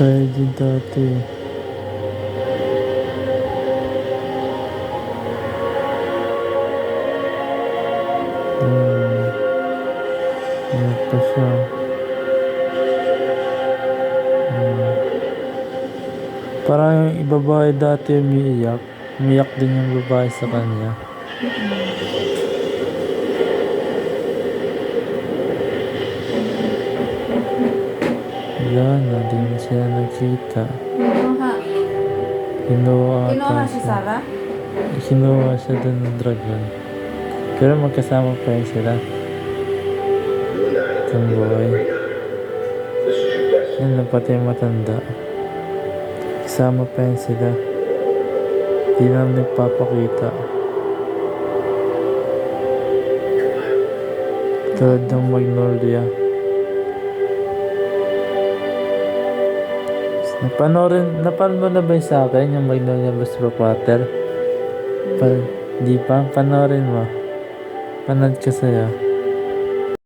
Tayo din dati. Ano pa siya? Parang yung babae dati umiiyak. Umiyak din yung babae sa kanya. Wala na, di na sila nagkita. Kinuha. Kinuha Kinuha ata si siya. Sarah? Kinuha siya dun ng dragon. Pero magkasama pa rin sila. Tomboy. Yan lang pati yung matanda. Kasama pa rin sila. Di na nagpapakita. Tulad ng Magnolia. Napanood mo na ba yung sa akin yung Magnolia Bus Backwater? Di pa? Panoorin mo. Panood ka sa'yo.